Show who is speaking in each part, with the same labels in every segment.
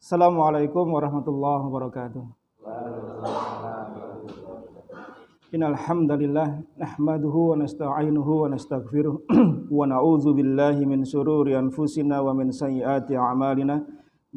Speaker 1: Assalamualaikum warahmatullahi wabarakatuh. Innal hamdalillah nahmaduhu wa nasta'inuhu wa nastaghfiruh wa na'udzu billahi min shururi anfusina wa min sayyiati a'malina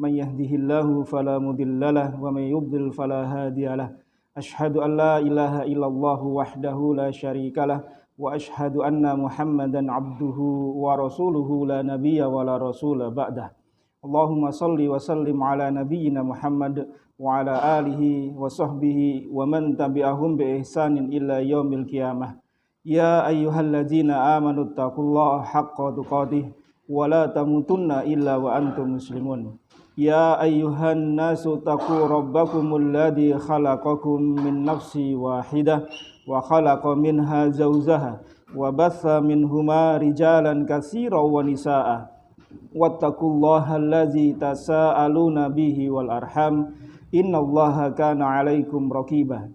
Speaker 1: may yahdihillahu fala mudhillalah wa may yudhlil fala hadiyalah. Asyhadu an la ilaha illallah wahdahu la syarikalah wa asyhadu anna Muhammadan abduhu wa rasuluhu la nabiyya wa la rasula ba'dah. Allahumma salli wa sallim ala nabiyyina Muhammad wa ala alihi wa sahbihi wa man tabi'ahum bi ihsanin illa yaumil qiyamah. Ya ayyuhalladzina amanu taqullaha haqqa tuqatih wa la tamutunna illa wa antum muslimun. Ya ayyuhan nasu taqu rabbakumul ladzi khalaqakum min nafsin wahidah wa khalaqa minha zawjaha wa batha minhuma rijalan katsiran wa nisaa'a. Wattaqullaha allazi tasaaluna bihi wal arham innallaha kana 'alaikum raqiba.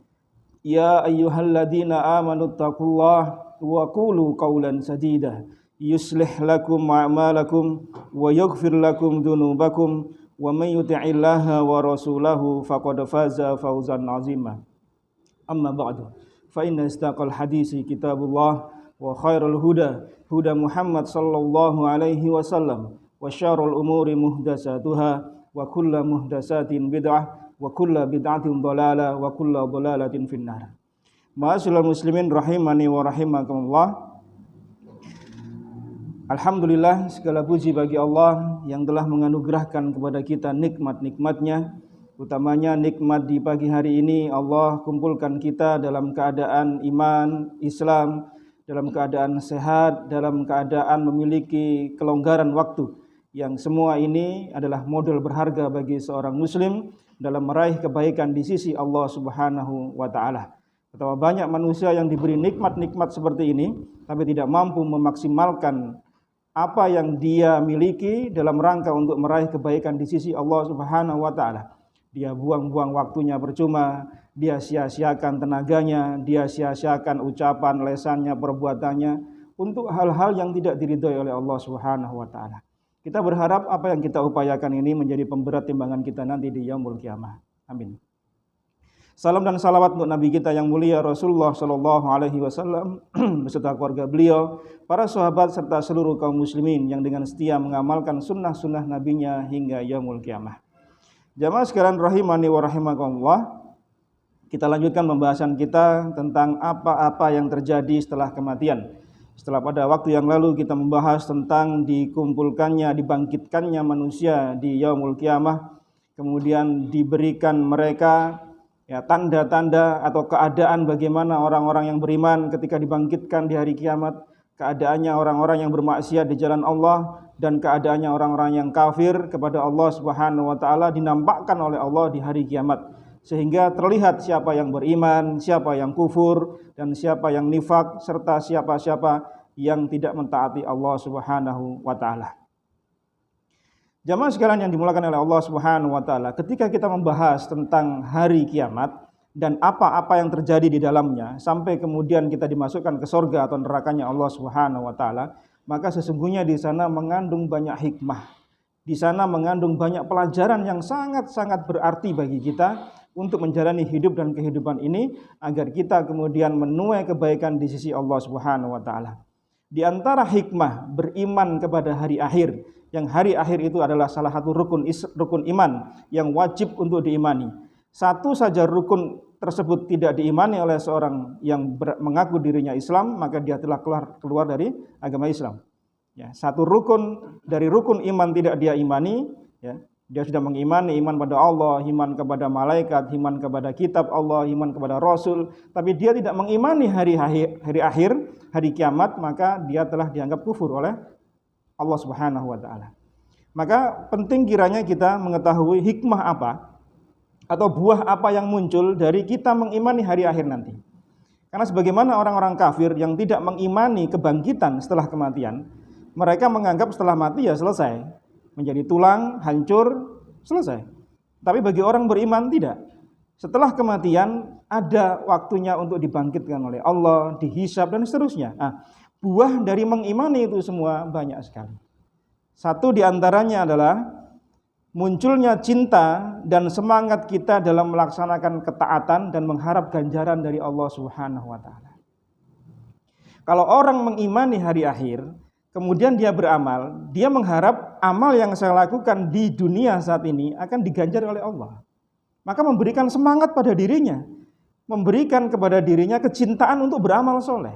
Speaker 1: Ya ayyuhalladzina amanu taqullaha wa qulu qawlan sadida yuslih lakum a'malakum wa yaghfir lakum dhunubakum wa may yuti'illaha wa rasulahu faqad faza fawzan 'azima. Amma ba'du fa inna istaqal hadisi kitabullah wa khairul huda huda Muhammad sallallahu alaihi wasallam wa syarrul umuri muhdatsatuha wa kullu muhdatsatin bid'ah wa kullu bid'atin dhalalah wa kullu dhalalatin finnar. Ma'asyiral muslimin rahimani wa rahimakumullah. Alhamdulillah, segala puji bagi Allah yang telah menganugerahkan kepada kita nikmat-nikmatnya, utamanya nikmat di pagi hari ini Allah kumpulkan kita dalam keadaan iman, Islam, dalam keadaan sehat, dalam keadaan memiliki kelonggaran waktu, yang semua ini adalah model berharga bagi seorang muslim dalam meraih kebaikan di sisi Allah Subhanahu wa taala. Betapa banyak manusia yang diberi nikmat-nikmat seperti ini tapi tidak mampu memaksimalkan apa yang dia miliki dalam rangka untuk meraih kebaikan di sisi Allah Subhanahu wa taala. Dia buang-buang waktunya percuma, dia sia-siakan tenaganya, dia sia-siakan ucapan, lesannya, perbuatannya untuk hal-hal yang tidak diridhoi oleh Allah Subhanahu wa taala. Kita berharap apa yang kita upayakan ini menjadi pemberat timbangan kita nanti di yaumul qiyamah. Amin. Salam dan salawat untuk Nabi kita yang mulia Rasulullah sallallahu alaihi wasallam beserta keluarga beliau, para sahabat serta seluruh kaum muslimin yang dengan setia mengamalkan sunnah-sunnah nabinya hingga yaumul qiyamah. Jamaah sekalian rahimani wa rahimakumullah. Kita lanjutkan pembahasan kita tentang apa-apa yang terjadi setelah kematian. Setelah pada waktu yang lalu kita membahas tentang dikumpulkannya, dibangkitkannya manusia di yaumul qiyamah, kemudian diberikan mereka tanda-tanda atau keadaan bagaimana orang-orang yang beriman ketika dibangkitkan di hari kiamat, keadaannya orang-orang yang bermaksiat di jalan Allah, dan keadaannya orang-orang yang kafir kepada Allah Subhanahu wa taala dinampakkan oleh Allah di hari kiamat, sehingga terlihat siapa yang beriman, siapa yang kufur, dan siapa yang nifak, serta siapa-siapa yang tidak mentaati Allah Subhanahu wa taala. Jamaah sekalian yang dimuliakan oleh Allah Subhanahu wa taala, ketika kita membahas tentang hari kiamat dan apa-apa yang terjadi di dalamnya sampai kemudian kita dimasukkan ke surga atau nerakanya Allah Subhanahu wa taala, maka sesungguhnya di sana mengandung banyak hikmah. Di sana mengandung banyak pelajaran yang sangat-sangat berarti bagi kita untuk menjalani hidup dan kehidupan ini agar kita kemudian menuai kebaikan di sisi Allah Subhanahu wa taala. Di antara hikmah beriman kepada hari akhir, yang hari akhir itu adalah salah satu rukun iman yang wajib untuk diimani. Satu saja rukun tersebut tidak diimani oleh seorang yang mengaku dirinya Islam, maka dia telah keluar dari agama Islam. Ya, satu rukun dari rukun iman tidak dia imani, ya, dia sudah mengimani iman pada Allah, iman kepada malaikat, iman kepada kitab Allah, iman kepada Rasul, tapi dia tidak mengimani hari akhir, hari kiamat, maka dia telah dianggap kufur oleh Allah Subhanahu wa taala. Maka penting kiranya kita mengetahui hikmah apa atau buah apa yang muncul dari kita mengimani hari akhir nanti. Karena sebagaimana orang-orang kafir yang tidak mengimani kebangkitan setelah kematian, mereka menganggap setelah mati ya selesai, menjadi tulang, hancur, selesai. Tapi bagi orang beriman tidak. Setelah kematian ada waktunya untuk dibangkitkan oleh Allah, dihisab dan seterusnya. Nah, buah dari mengimani itu semua banyak sekali. Satu diantaranya adalah munculnya cinta dan semangat kita dalam melaksanakan ketaatan dan mengharap ganjaran dari Allah Subhanahu wa taala. Kalau orang mengimani hari akhir, kemudian dia beramal, dia mengharap amal yang saya lakukan di dunia saat ini akan diganjar oleh Allah. Maka memberikan semangat pada dirinya, memberikan kepada dirinya kecintaan untuk beramal soleh.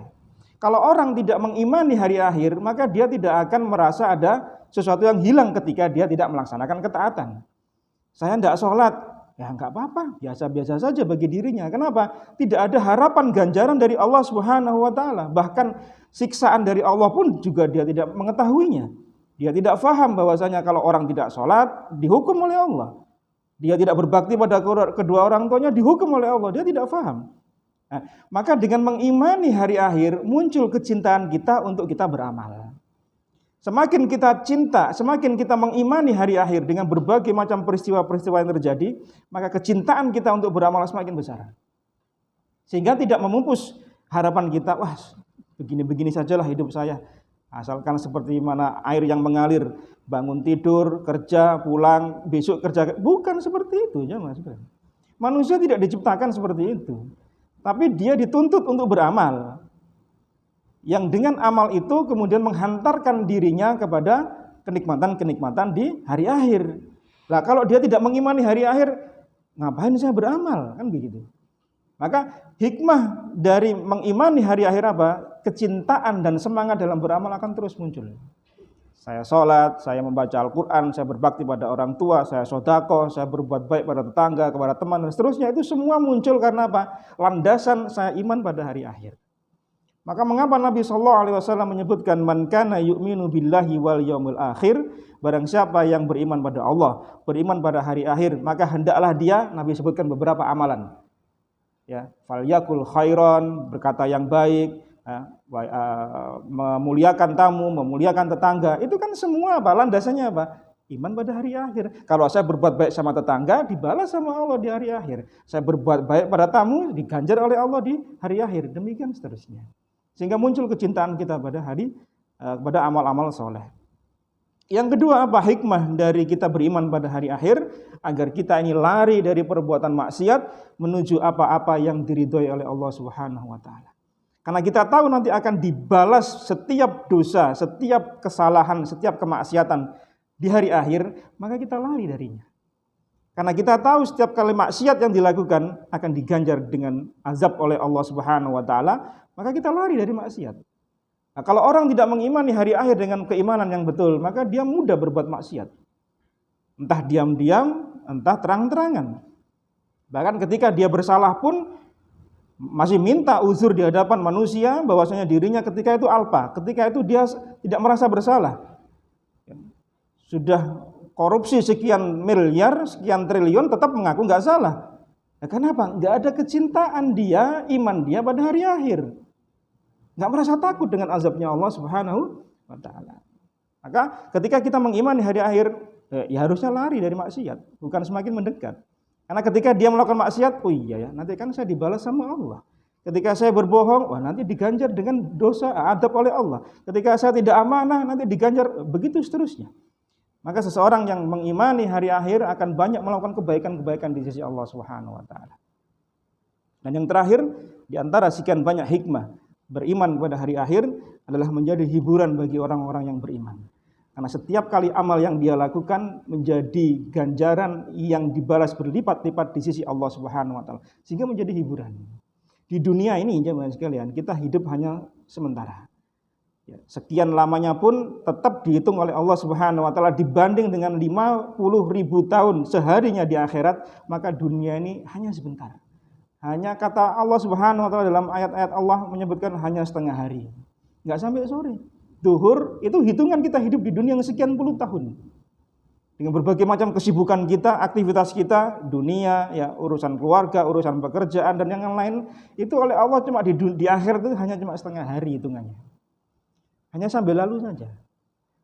Speaker 1: Kalau orang tidak mengimani hari akhir, maka dia tidak akan merasa ada sesuatu yang hilang ketika dia tidak melaksanakan ketaatan. Saya tidak sholat, ya enggak apa-apa, biasa-biasa saja bagi dirinya. Kenapa? Tidak ada harapan ganjaran dari Allah Subhanahu wa taala. Bahkan siksaan dari Allah pun juga dia tidak mengetahuinya. Dia tidak faham bahwasanya kalau orang tidak sholat dihukum oleh Allah. Dia tidak berbakti pada kedua orang tuanya dihukum oleh Allah. Dia tidak faham. Nah, maka dengan mengimani hari akhir muncul kecintaan kita untuk kita beramal. Semakin kita cinta, semakin kita mengimani hari akhir dengan berbagai macam peristiwa-peristiwa yang terjadi, maka kecintaan kita untuk beramal semakin besar. Sehingga tidak memupus harapan kita, wah begini-begini sajalah hidup saya. Asalkan seperti mana air yang mengalir, bangun tidur, kerja, pulang, besok kerja. Bukan seperti itu ya Mas. Manusia tidak diciptakan seperti itu. Tapi dia dituntut untuk beramal. Yang dengan amal itu kemudian menghantarkan dirinya kepada kenikmatan-kenikmatan di hari akhir. Nah, kalau dia tidak mengimani hari akhir, ngapain saya beramal? Kan begitu. Maka hikmah dari mengimani hari akhir apa? Kecintaan dan semangat dalam beramal akan terus muncul. Saya sholat, saya membaca Al-Quran, saya berbakti pada orang tua, saya sedekah, saya berbuat baik pada tetangga, kepada teman, dan seterusnya. Itu semua muncul karena apa? Landasan saya iman pada hari akhir. Maka mengapa Nabi SAW menyebutkan man kana yu'minu billahi wal yaumil akhir, barang siapa yang beriman pada Allah, beriman pada hari akhir, maka hendaklah dia, Nabi sebutkan beberapa amalan. Ya, falyakul khairan, berkata yang baik, memuliakan tamu, memuliakan tetangga. Itu kan semua apa? Landasannya apa? Iman pada hari akhir. Kalau saya berbuat baik sama tetangga, dibalas sama Allah di hari akhir. Saya berbuat baik pada tamu, diganjar oleh Allah di hari akhir. Demikian seterusnya. Sehingga muncul kecintaan kita pada amal-amal soleh. Yang kedua apa? Hikmah dari kita beriman pada hari akhir, agar kita ini lari dari perbuatan maksiat menuju apa-apa yang diridhoi oleh Allah Subhanahu wa taala. Karena kita tahu nanti akan dibalas setiap dosa, setiap kesalahan, setiap kemaksiatan di hari akhir, maka kita lari darinya. Karena kita tahu setiap kali maksiat yang dilakukan akan diganjar dengan azab oleh Allah Subhanahu wa taala, maka kita lari dari maksiat. Nah, kalau orang tidak mengimani hari akhir dengan keimanan yang betul, maka dia mudah berbuat maksiat. Entah diam-diam, entah terang-terangan. Bahkan ketika dia bersalah pun masih minta uzur di hadapan manusia bahwasanya dirinya ketika itu alpa, ketika itu dia tidak merasa bersalah. Sudah korupsi sekian miliar, sekian triliun tetap mengaku nggak salah. Nah, kenapa? Nggak ada kecintaan dia, iman dia pada hari akhir. Nggak merasa takut dengan azabnya Allah Subhanahu wa taala. Maka ketika kita mengimani hari akhir, ya harusnya lari dari maksiat, bukan semakin mendekat. Karena ketika dia melakukan maksiat, oh iya ya, nanti kan saya dibalas sama Allah. Ketika saya berbohong, wah nanti diganjar dengan dosa, adab oleh Allah. Ketika saya tidak amanah, nanti diganjar, begitu seterusnya. Maka seseorang yang mengimani hari akhir akan banyak melakukan kebaikan-kebaikan di sisi Allah Subhanahu wa taala. Dan yang terakhir, di antara sekian banyak hikmah beriman pada hari akhir adalah menjadi hiburan bagi orang-orang yang beriman. Karena setiap kali amal yang dia lakukan menjadi ganjaran yang dibalas berlipat-lipat di sisi Allah Subhanahu wa taala, sehingga menjadi hiburan. Di dunia ini jemaah sekalian, kita hidup hanya sementara. Ya, sekian lamanya pun tetap dihitung oleh Allah Subhanahu wa taala dibanding dengan 50.000 tahun seharinya di akhirat, maka dunia ini hanya sebentar. Hanya kata Allah Subhanahu wa taala dalam ayat-ayat Allah menyebutkan hanya setengah hari. Enggak sampai sore. Duhur itu hitungan kita hidup di dunia yang sekian puluh tahun. Dengan berbagai macam kesibukan kita, aktivitas kita, dunia, ya urusan keluarga, urusan pekerjaan dan yang lain, itu oleh Allah cuma di akhir itu hanya cuma setengah hari hitungannya. Hanya sampai lalu saja.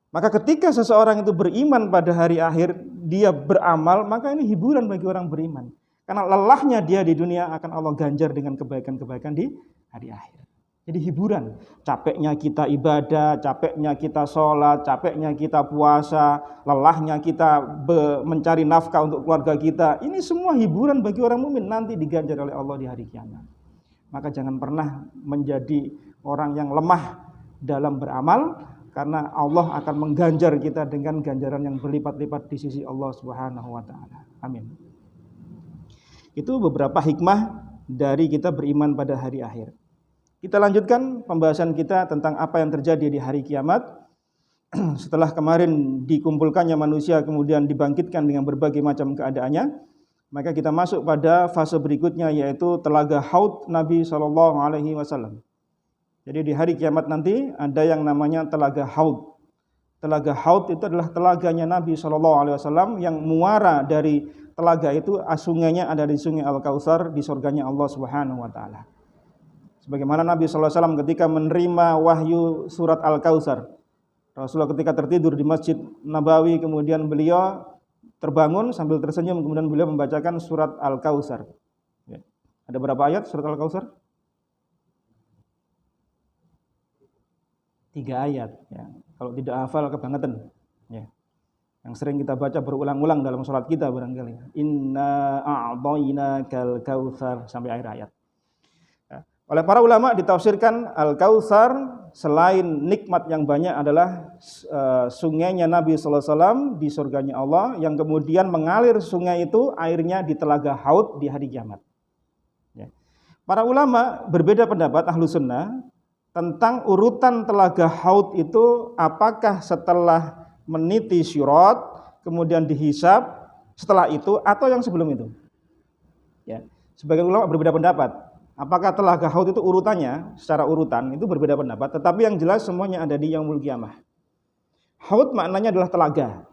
Speaker 1: Maka ketika seseorang itu beriman pada hari akhir, dia beramal, maka ini hiburan bagi orang beriman. Karena lelahnya dia di dunia akan Allah ganjar dengan kebaikan-kebaikan di hari akhir. Jadi hiburan. Capeknya kita ibadah, capeknya kita sholat, capeknya kita puasa, lelahnya kita mencari nafkah untuk keluarga kita. Ini semua hiburan bagi orang mukmin, nanti diganjar oleh Allah di hari kiamat. Maka jangan pernah menjadi orang yang lemah dalam beramal, karena Allah akan mengganjar kita dengan ganjaran yang berlipat-lipat di sisi Allah Subhanahu wa taala. Amin. Itu beberapa hikmah dari kita beriman pada hari akhir. Kita lanjutkan pembahasan kita tentang apa yang terjadi di hari kiamat. Setelah kemarin dikumpulkannya manusia kemudian dibangkitkan dengan berbagai macam keadaannya, maka kita masuk pada fase berikutnya, yaitu telaga Haud Nabi SAW. Jadi di hari kiamat nanti ada yang namanya telaga Haud. Telaga Haud itu adalah telaganya Nabi SAW, yang muara dari telaga itu sungainya ada di Sungai Al-Kautsar di surganya Allah Subhanahu wa taala. Sebagaimana Nabi SAW ketika menerima wahyu surat Al-Kautsar, Rasulullah ketika tertidur di Masjid Nabawi, kemudian beliau terbangun sambil tersenyum, kemudian beliau membacakan surat Al-Kautsar. Ya. Ada berapa ayat surat Al-Kautsar? 3 ayat. Ya. Kalau tidak hafal kebangetan. Ya. Yang sering kita baca berulang-ulang dalam sholat kita barangkali. Inna a'dhainakal kautsar sampai akhir ayat. Oleh para ulama ditafsirkan Al-Kautsar selain nikmat yang banyak adalah sungainya Nabi SAW di surganya Allah, yang kemudian mengalir sungai itu airnya di telaga Haud di hari kiamat. Ya. Para ulama berbeda pendapat ahlu sunnah tentang urutan telaga Haud itu, apakah setelah meniti Sirat kemudian dihisab setelah itu atau yang sebelum itu. Ya. Sebagian ulama berbeda pendapat. Apakah telaga Haud itu urutannya, secara urutan itu berbeda pendapat, tetapi yang jelas semuanya ada di Yaumul Qiyamah. Haud maknanya adalah telaga.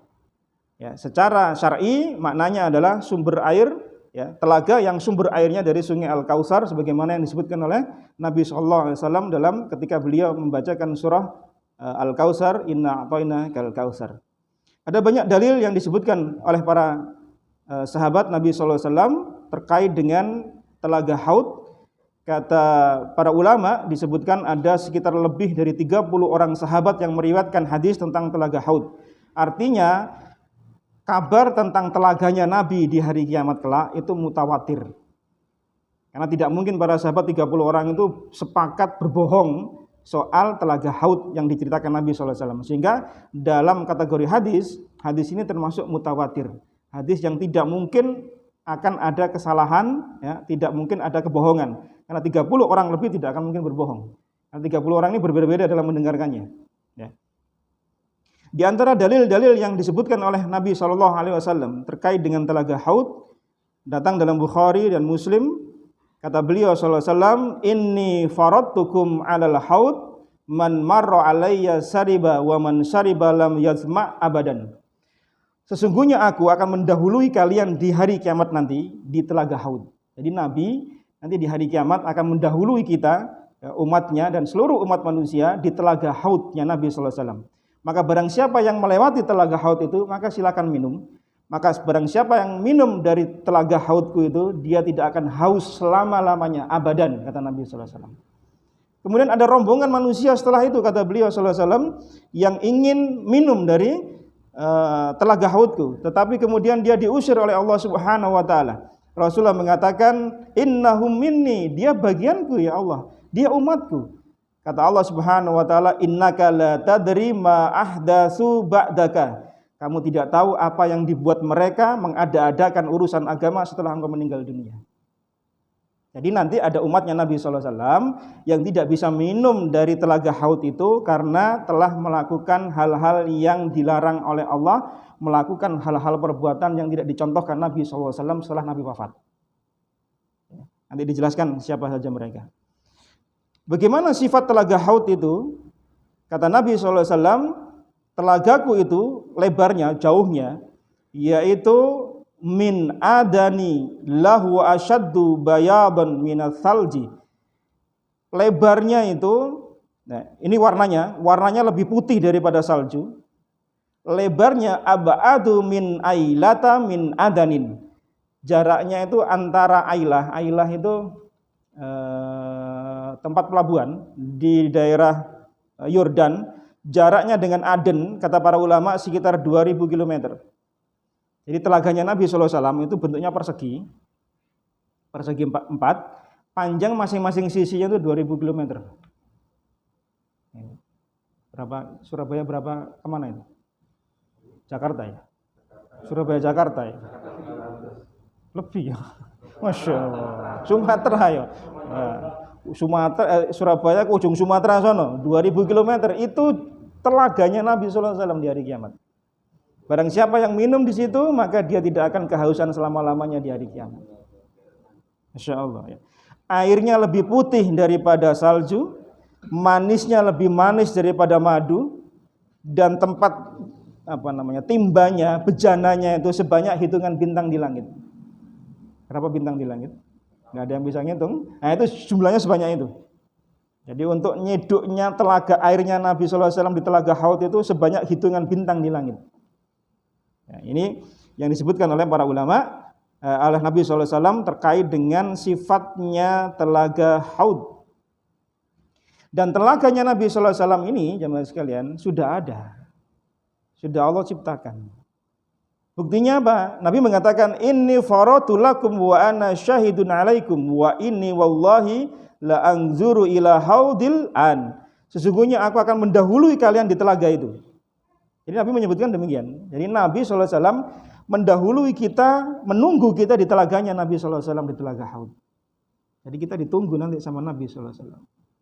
Speaker 1: Ya, secara syar'i maknanya adalah sumber air, ya, telaga yang sumber airnya dari Sungai Al-Kautsar, sebagaimana yang disebutkan oleh Nabi SAW dalam ketika beliau membacakan surah Al-Kautsar, inna a'thainakal kautsar. Ada banyak dalil yang disebutkan oleh para sahabat Nabi SAW terkait dengan telaga Haud. Kata para ulama disebutkan ada sekitar lebih dari 30 orang sahabat yang meriwayatkan hadis tentang telaga Haud. Artinya kabar tentang telaganya Nabi di hari kiamat kelak itu mutawatir. Karena tidak mungkin para sahabat 30 orang itu sepakat berbohong soal telaga Haud yang diceritakan Nabi SAW. Sehingga dalam kategori hadis ini termasuk mutawatir. Hadis yang tidak mungkin akan ada kesalahan, ya, tidak mungkin ada kebohongan. Karena 30 orang lebih tidak akan mungkin berbohong. Karena 30 orang ini berbeda-beda dalam mendengarkannya. Ya. Di antara dalil-dalil yang disebutkan oleh Nabi SAW terkait dengan telaga Haud, datang dalam Bukhari dan Muslim, kata beliau SAW, inni faradtukum alal haud, man marra alayya sariba, wa man sariba lam yazma' abadan. Sesungguhnya aku akan mendahului kalian di hari kiamat nanti di telaga Haud. Jadi Nabi nanti di hari kiamat akan mendahului kita, umatnya dan seluruh umat manusia di telaga Haudnya Nabi SAW. Maka barang siapa yang melewati telaga Haud itu, maka silakan minum. Maka barang siapa yang minum dari telaga Haudku itu, dia tidak akan haus selama-lamanya, abadan, kata Nabi SAW. Kemudian ada rombongan manusia setelah itu, kata beliau SAW, yang ingin minum dari telaga Haudku, tetapi kemudian dia diusir oleh Allah Subhanahu wa taala. Rasulullah mengatakan, innahum minni, dia bagianku ya Allah, dia umatku. Kata Allah Subhanahu wa taala, innaka la tadri ma ahdatsu ba'daka. Kamu tidak tahu apa yang dibuat mereka mengada-adakan urusan agama setelah engkau meninggal dunia. Jadi nanti ada umatnya Nabi SAW yang tidak bisa minum dari telaga Haud itu karena telah melakukan hal-hal yang dilarang oleh Allah, melakukan hal-hal perbuatan yang tidak dicontohkan Nabi SAW setelah Nabi wafat. Nanti dijelaskan siapa saja mereka. Bagaimana sifat telaga Haud itu? Kata Nabi SAW, telagaku itu lebarnya, jauhnya, yaitu min adani lahu asyaddu bayadan minats salji. Lebarnya itu, nah ini warnanya lebih putih daripada salju. Lebarnya ab'adu min ailata min adanin. Jaraknya itu antara ailah itu tempat pelabuhan di daerah Yordan. Jaraknya dengan Aden, kata para ulama, sekitar 2000 km. Jadi telaganya Nabi SAW itu bentuknya persegi 4, panjang masing-masing sisinya itu 2000 km. Berapa Surabaya berapa kemana itu? Jakarta ya? Surabaya Jakarta ya? Lebih ya? Masya Allah. Sumatera ya? Surabaya ke ujung Sumatera sono 2000 km itu telaganya Nabi SAW di hari kiamat. Barang siapa yang minum di situ maka dia tidak akan kehausan selama-lamanya di hari kiamat. Masya Allah ya. Airnya lebih putih daripada salju, manisnya lebih manis daripada madu, dan tempat timbanya, bejananya itu sebanyak hitungan bintang di langit. Berapa bintang di langit? Nggak ada yang bisa ngitung. Nah itu jumlahnya sebanyak itu. Jadi untuk nyeduknya telaga airnya Nabi SAW di telaga Haud itu sebanyak hitungan bintang di langit. Nah, ini yang disebutkan oleh para ulama oleh Nabi SAW terkait dengan sifatnya telaga Haud. Dan telaganya Nabi SAW ini, jemaah sekalian, sudah ada. Sudah Allah ciptakan. Buktinya apa? Nabi mengatakan, inni faratu lakum wa ana syahidun alaikum wa inni wallahi la anzuru ila haudil an. Sesungguhnya aku akan mendahului kalian di telaga itu. Jadi Nabi menyebutkan demikian. Jadi Nabi SAW mendahului kita, menunggu kita di telaganya Nabi SAW di telaga Haud. Jadi kita ditunggu nanti sama Nabi SAW.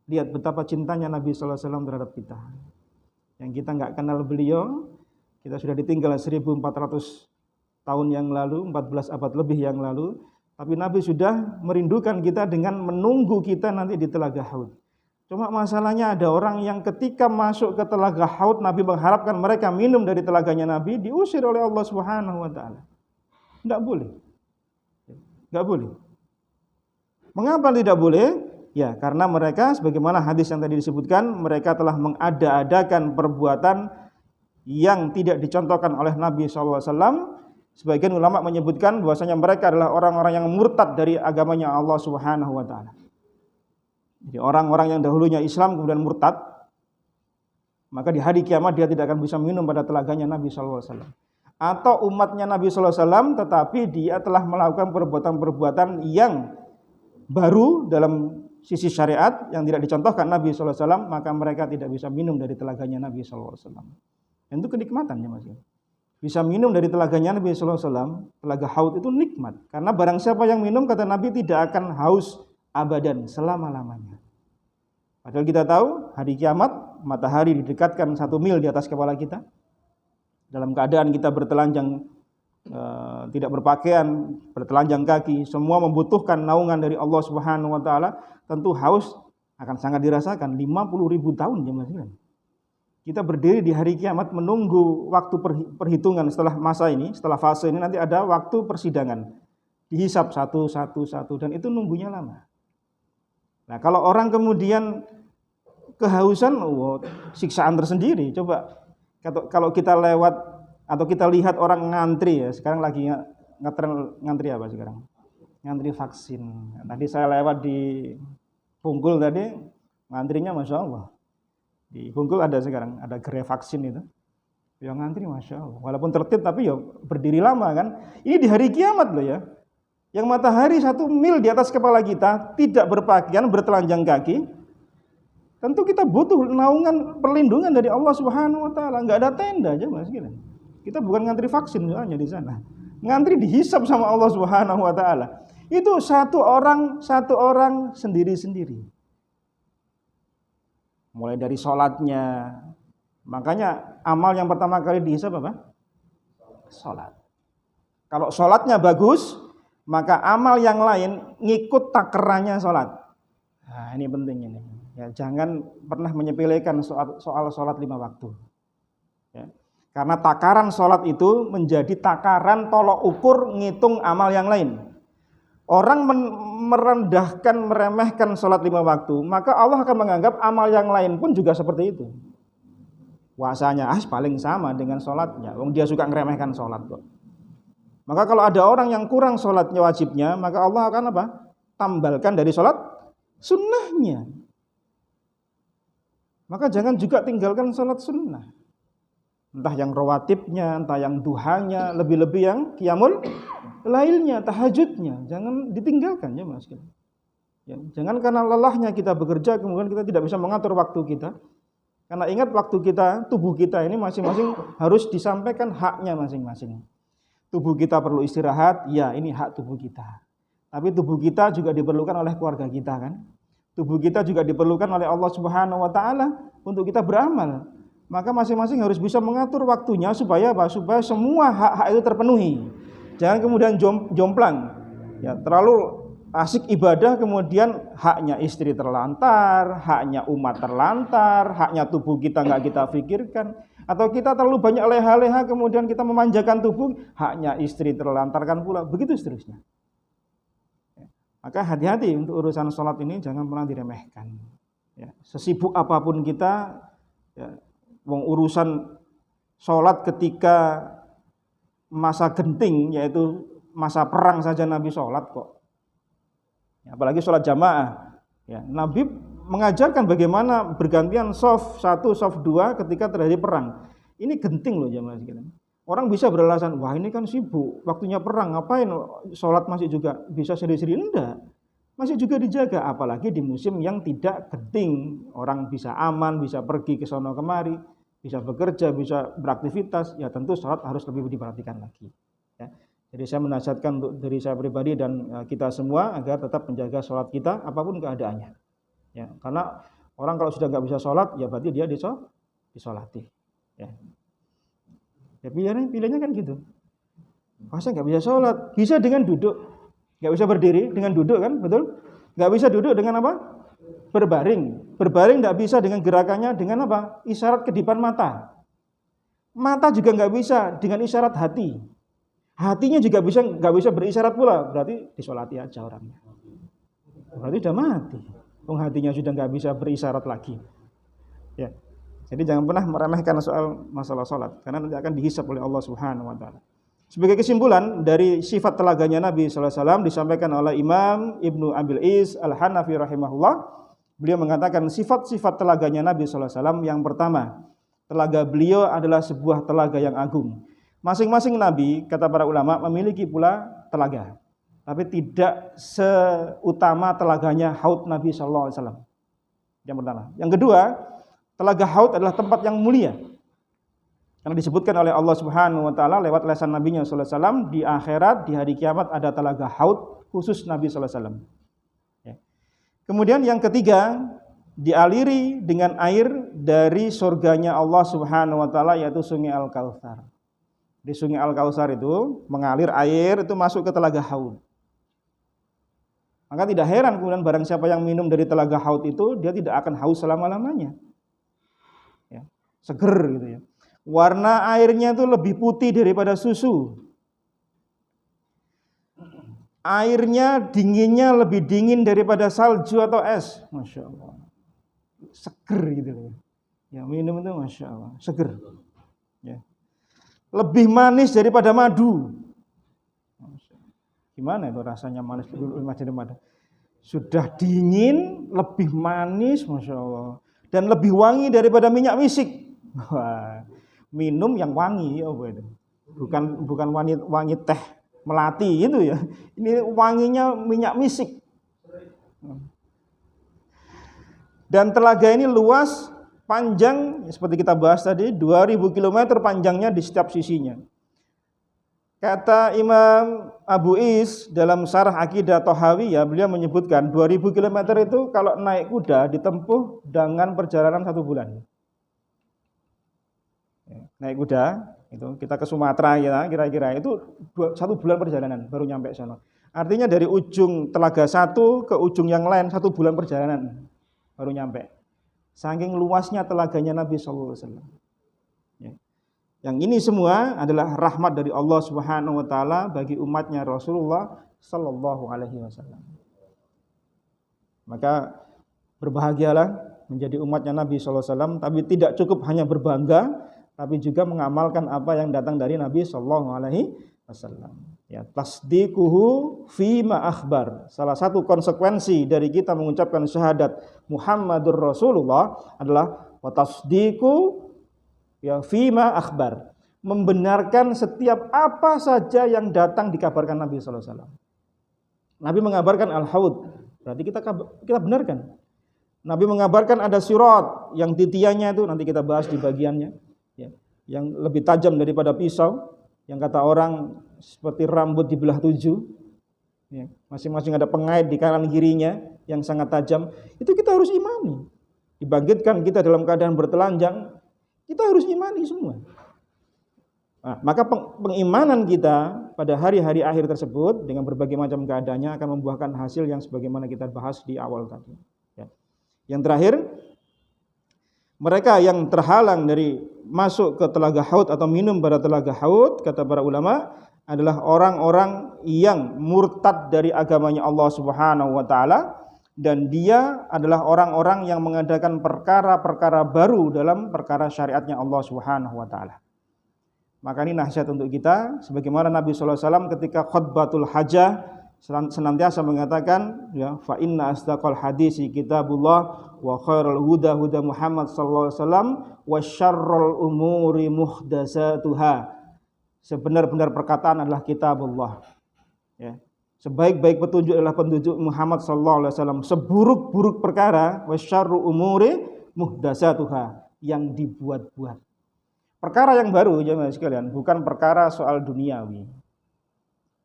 Speaker 1: Lihat betapa cintanya Nabi SAW terhadap kita. Yang kita nggak kenal beliau, kita sudah ditinggal 1400 tahun yang lalu, 14 abad lebih yang lalu. Tapi Nabi sudah merindukan kita dengan menunggu kita nanti di telaga Haud. Cuma masalahnya ada orang yang ketika masuk ke telaga Haud, Nabi mengharapkan mereka minum dari telaganya Nabi, diusir oleh Allah Subhanahu wa taala. Enggak boleh. Enggak boleh. Mengapa tidak boleh? Ya, karena mereka sebagaimana hadis yang tadi disebutkan, mereka telah mengada-adakan perbuatan yang tidak dicontohkan oleh Nabi SAW. Sebagian ulama menyebutkan bahwasanya mereka adalah orang-orang yang murtad dari agamanya Allah Subhanahu wa taala. Jadi orang-orang yang dahulunya Islam kemudian murtad, maka di hari kiamat dia tidak akan bisa minum pada telaganya Nabi SAW. Atau umatnya Nabi SAW tetapi dia telah melakukan perbuatan-perbuatan yang baru dalam sisi syariat yang tidak dicontohkan Nabi SAW, maka mereka tidak bisa minum dari telaganya Nabi SAW. Itu kenikmatan ya Mas. Bisa minum dari telaganya Nabi SAW, telaga Haud itu nikmat. Karena barang siapa yang minum, kata Nabi, tidak akan haus abadan, selama-lamanya. Padahal kita tahu, hari kiamat, matahari didekatkan 1 mil di atas kepala kita. Dalam keadaan kita bertelanjang, tidak berpakaian, bertelanjang kaki, semua membutuhkan naungan dari Allah Subhanahu wa taala, tentu haus akan sangat dirasakan. 50.000 tahun jemaah. Kita berdiri di hari kiamat menunggu waktu perhitungan setelah masa ini, setelah fase ini nanti ada waktu persidangan. Dihisap satu dan itu nunggunya lama. Nah, kalau orang kemudian kehausan, siksaan tersendiri. Coba kalau kita lewat atau kita lihat orang ngantri ya, sekarang lagi ngetren ngantri apa sekarang? Ngantri vaksin. Tadi saya lewat di Bungkul tadi, ngantrinya Masya Allah. Di Bungkul ada sekarang, ada gerai vaksin itu. Yang ngantri Masya Allah. Walaupun tertib tapi ya berdiri lama kan. Ini di hari kiamat loh ya. Yang matahari 1 mil di atas kepala kita, tidak berpakaian, bertelanjang kaki. Tentu kita butuh naungan, perlindungan dari Allah Subhanahu wa taala. Enggak ada tenda aja Mas. Kita bukan ngantri vaksin soalnya di sana. Ngantri dihisap sama Allah Subhanahu wa taala. Itu satu orang sendiri-sendiri. Mulai dari sholatnya. Makanya amal yang pertama kali dihisap apa? Sholat. Kalau sholatnya bagus, maka amal yang lain ngikut takerannya sholat. Nah ini penting ini. Ya, jangan pernah menyepelekan soal sholat 5 waktu. Ya. Karena takaran sholat itu menjadi takaran tolok ukur ngitung amal yang lain. Orang merendahkan, meremehkan sholat 5 waktu, maka Allah akan menganggap amal yang lain pun juga seperti itu. Puasanya paling sama dengan sholatnya. Dia suka ngeremehkan sholat kok. Maka kalau ada orang yang kurang sholatnya wajibnya, maka Allah akan apa? Tambalkan dari sholat sunnahnya. Maka jangan juga tinggalkan sholat sunnah. Entah yang rawatibnya, entah yang duhanya, lebih-lebih yang qiyamul lailnya, tahajudnya. Jangan ditinggalkan ya Mas. Ya, jangan karena lelahnya kita bekerja kemudian kita tidak bisa mengatur waktu kita. Karena ingat waktu kita, tubuh kita ini masing-masing harus disampaikan haknya masing-masing. Tubuh kita perlu istirahat, ya ini hak tubuh kita. Tapi tubuh kita juga diperlukan oleh keluarga kita kan. Tubuh kita juga diperlukan oleh Allah Subhanahu wa taala untuk kita beramal. Maka masing-masing harus bisa mengatur waktunya supaya apa? Supaya semua hak-hak itu terpenuhi. Jangan kemudian jomplang. Ya, terlalu asik ibadah kemudian haknya istri terlantar, haknya umat terlantar, haknya tubuh kita nggak kita pikirkan, atau kita terlalu banyak leha-leha kemudian kita memanjakan tubuh, haknya istri terlantarkan pula, begitu seterusnya. Maka hati-hati untuk urusan sholat ini jangan pernah diremehkan. Ya, sesibuk apapun kita, ya, urusan sholat ketika masa genting yaitu masa perang saja Nabi sholat kok. Apalagi sholat jamaah. Ya, Nabi mengajarkan bagaimana bergantian shaf 1, shaf 2 ketika terjadi perang. Ini genting loh jamaah sekalian. Orang bisa beralasan, wah ini kan sibuk, waktunya perang, ngapain sholat masih juga bisa sendiri-sendiri? Enggak, masih juga dijaga. Apalagi di musim yang tidak genting, orang bisa aman, bisa pergi ke sono kemari, bisa bekerja, bisa beraktivitas. Ya tentu sholat harus lebih diperhatikan lagi. Ya. Jadi saya menasihatkan untuk diri saya pribadi dan kita semua agar tetap menjaga sholat kita apapun keadaannya. Ya, karena orang kalau sudah nggak bisa sholat, ya berarti dia disolati. Ya. Ya pilihannya kan gitu. Masa nggak bisa sholat? Bisa dengan duduk. Nggak bisa berdiri dengan duduk kan, betul? Nggak bisa duduk dengan apa? Berbaring. Berbaring nggak bisa dengan gerakannya dengan apa? Isyarat kedipan mata. Mata juga nggak bisa dengan isyarat hati. Hatinya juga nggak bisa berisyarat pula, berarti disolati aja orangnya. Berarti sudah mati. Hatinya sudah nggak bisa berisyarat lagi. Ya. Jadi jangan pernah meremehkan soal masalah sholat, karena nanti akan dihisab oleh Allah Subhanahu wa taala. Sebagai kesimpulan dari sifat telaganya Nabi sallallahu alaihi wasallam disampaikan oleh Imam Ibnu Abil Is Al-Hanafi rahimahullah. Beliau mengatakan sifat-sifat telaganya Nabi sallallahu alaihi wasallam yang pertama, telaga beliau adalah sebuah telaga yang agung. Masing-masing nabi, kata para ulama, memiliki pula telaga, tapi tidak seutama telaganya Haud Nabi sallallahu alaihi wasallam. Yang pertama. Yang kedua, telaga Haud adalah tempat yang mulia. Karena disebutkan oleh Allah Subhanahu wa taala lewat lisan nabinya sallallahu alaihi wasallam, di akhirat, di hari kiamat ada telaga Haud khusus Nabi sallallahu alaihi wasallam. Ya. Kemudian yang ketiga, dialiri dengan air dari surganya Allah Subhanahu wa taala yaitu Sungai Al-Kautsar. Di Sungai Al-Kautsar itu mengalir air itu masuk ke telaga Haud. Maka tidak heran kemudian barang siapa yang minum dari telaga Haud itu dia tidak akan haus selama-lamanya. Ya, seger gitu ya. Warna airnya itu lebih putih daripada susu. Airnya dinginnya lebih dingin daripada salju atau es. Masya Allah. Seger gitu ya. Ya minum itu Masya Allah, seger. Ya. Lebih manis daripada madu. Gimana itu rasanya manis daripada madu? Sudah dingin, lebih manis, Masya Allah. Dan lebih wangi daripada minyak misik. Wah, minum yang wangi, ya itu. Bukan wangi teh melati itu ya. Ini wanginya minyak misik. Dan telaga ini luas, panjang, seperti kita bahas tadi, 2000 km panjangnya di setiap sisinya. Kata Imam Abu Is dalam Syarah Aqidah Thahawiyah, beliau menyebutkan 2000 km itu kalau naik kuda ditempuh dengan perjalanan 1 bulan. Naik kuda, itu kita ke Sumatera ya, kira-kira itu 1 bulan perjalanan baru nyampe sana. Artinya dari ujung telaga satu ke ujung yang lain 1 bulan perjalanan baru nyampe. Saking luasnya telaganya Nabi sallallahu alaihi wasallam. Ya. Yang ini semua adalah rahmat dari Allah Subhanahu wa taala bagi umatnya Rasulullah sallallahu alaihi wasallam. Maka berbahagialah menjadi umatnya Nabi sallallahu alaihi wasallam, tapi tidak cukup hanya berbangga, tapi juga mengamalkan apa yang datang dari Nabi sallallahu alaihi wasallam. Ya, tasdiquhu fima akhbar. Salah satu konsekuensi dari kita mengucapkan syahadat Muhammadur Rasulullah adalah wa tasdiqu ya fima akhbar. Membenarkan setiap apa saja yang datang dikabarkan Nabi sallallahu alaihi wasallam. Nabi mengabarkan al-haud, berarti kita benarkan. Nabi mengabarkan ada sirat yang titiannya itu nanti kita bahas di bagiannya ya, yang lebih tajam daripada pisau, yang kata orang seperti rambut dibelah 7 ya, masing-masing ada pengait di kanan kirinya yang sangat tajam. Itu kita harus imani. Dibangkitkan kita dalam keadaan bertelanjang, kita harus imani semua. Nah, maka pengimanan kita pada hari-hari akhir tersebut dengan berbagai macam keadaannya akan membuahkan hasil yang sebagaimana kita bahas di awal tadi. Ya. Yang terakhir, mereka yang terhalang dari masuk ke telaga Haud atau minum pada telaga Haud, kata para ulama, adalah orang-orang yang murtad dari agamanya Allah Subhanahu wa taala, dan dia adalah orang-orang yang mengadakan perkara-perkara baru dalam perkara syariatnya Allah Subhanahu wa taala. Maka ini nasihat untuk kita, sebagaimana Nabi sallallahu alaihi wasallam ketika khutbatul hajah senantiasa mengatakan ya, fa inna asdaqal hadisi kitabullah wa khairul huda huda Muhammad sallallahu alaihi wasallam wa syarrul umuri muhdatsatuha. Sebenar-benar perkataan adalah kitabullah. Ya. Sebaik-baik petunjuk adalah petunjuk Muhammad sallallahu alaihi wasallam. Seburuk-buruk perkara wa syarrul umuri muhdatsatuha, yang dibuat-buat. Perkara yang baru jemaah sekalian, bukan perkara soal duniawi.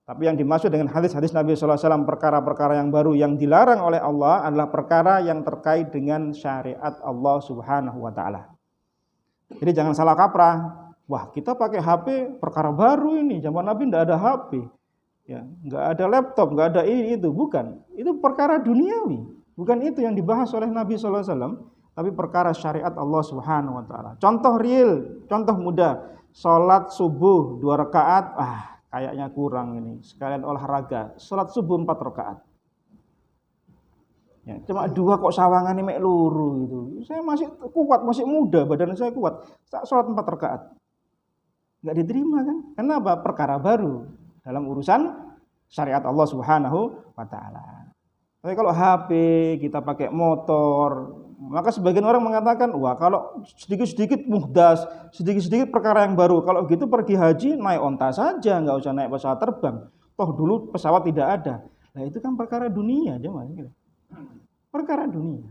Speaker 1: Tapi yang dimaksud dengan hadis-hadis Nabi sallallahu alaihi wasallam, perkara-perkara yang baru yang dilarang oleh Allah adalah perkara yang terkait dengan syariat Allah Subhanahu wa taala. Jadi jangan salah kaprah. Wah, kita pakai HP perkara baru ini. Zaman Nabi tidak ada HP. Ya, enggak ada laptop, enggak ada ini itu, bukan. Itu perkara duniawi. Bukan itu yang dibahas oleh Nabi sallallahu alaihi wasallam. Tapi perkara syariat Allah Subhanahu wa taala. Contoh real, contoh mudah. Salat subuh 2 rakaat, kayaknya kurang ini. Sekalian olahraga, salat subuh 4 rakaat. Ya, cuma 2 kok sawangan ini mek luru gitu. Saya masih kuat, masih muda, badan saya kuat. Salat 4 rakaat. Enggak diterima kan? Kenapa? Perkara baru dalam urusan syariat Allah Subhanahu wa taala. Tapi kalau HP, kita pakai motor, maka sebagian orang mengatakan, wah kalau sedikit-sedikit muhdas, sedikit-sedikit perkara yang baru. Kalau gitu pergi haji naik onta saja, nggak usah naik pesawat terbang. Toh dulu pesawat tidak ada. Nah itu kan perkara dunia aja, perkara dunia.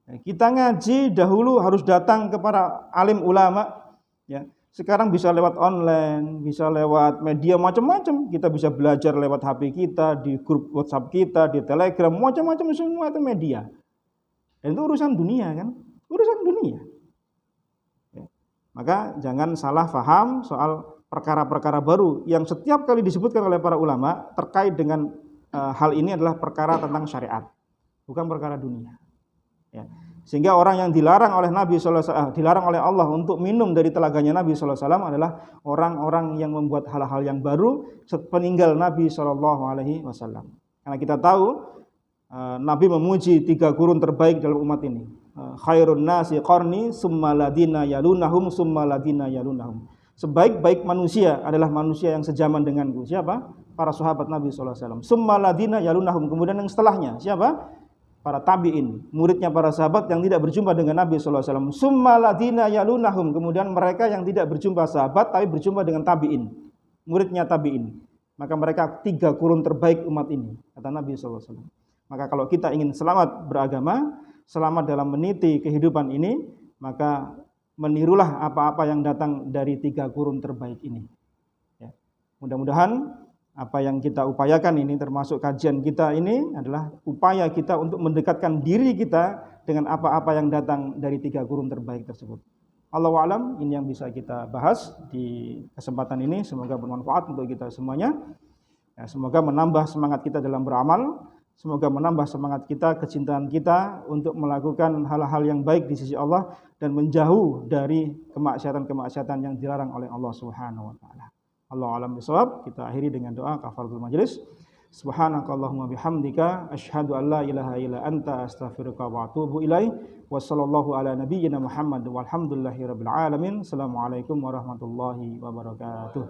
Speaker 1: Nah, kita ngaji dahulu harus datang kepada alim ulama. Ya. Sekarang bisa lewat online, bisa lewat media macam-macam. Kita bisa belajar lewat HP kita, di grup WhatsApp kita, di Telegram, macam-macam, semua itu media. Dan itu urusan dunia kan, urusan dunia. Ya. Maka jangan salah faham soal perkara-perkara baru yang setiap kali disebutkan oleh para ulama terkait dengan hal ini adalah perkara tentang syariat, bukan perkara dunia. Ya. Sehingga orang yang dilarang oleh Nabi sallallahu alaihi wasallam, dilarang oleh Allah untuk minum dari telaganya Nabi sallallahu alaihi wasallam adalah orang-orang yang membuat hal-hal yang baru sepeninggal Nabi sallallahu alaihi wasallam. Karena kita tahu Nabi memuji 3 qurun terbaik dalam umat ini. Khairun nasi qarni summa ladina yalunahum summa ladina yalunahum. Sebaik-baik manusia adalah manusia yang sejaman denganku. Siapa? Para sahabat Nabi sallallahu alaihi wasallam. Summa ladina yalunahum. Kemudian yang setelahnya siapa? Para tabi'in, muridnya para sahabat yang tidak berjumpa dengan Nabi sallallahu alaihi wasallam. Summa ladina yalunahum. Kemudian mereka yang tidak berjumpa sahabat tapi berjumpa dengan tabi'in, muridnya tabi'in. Maka mereka 3 qurun terbaik umat ini, kata Nabi sallallahu alaihi wasallam. Maka kalau kita ingin selamat beragama, selamat dalam meniti kehidupan ini, maka menirulah apa-apa yang datang dari 3 qurun terbaik ini. Ya. Mudah-mudahan apa yang kita upayakan ini, termasuk kajian kita ini, adalah upaya kita untuk mendekatkan diri kita dengan apa-apa yang datang dari 3 qurun terbaik tersebut. Allahu a'lam, ini yang bisa kita bahas di kesempatan ini. Semoga bermanfaat untuk kita semuanya. Ya, semoga menambah semangat kita dalam beramal. Semoga menambah semangat kita, kecintaan kita untuk melakukan hal-hal yang baik di sisi Allah dan menjauh dari kemaksiatan-kemaksiatan yang dilarang oleh Allah Subhanahu wa taala. Allahu a'lam bishawab. Kita akhiri dengan doa kafaratul majelis. Subhanakallahumma bihamdika asyhadu an la ilaha illa anta astaghfiruka wa atubu ilaik. Wa sallallahu ala nabiyyina Muhammad walhamdulillahirabbil alamin. Assalamualaikum warahmatullahi wabarakatuh.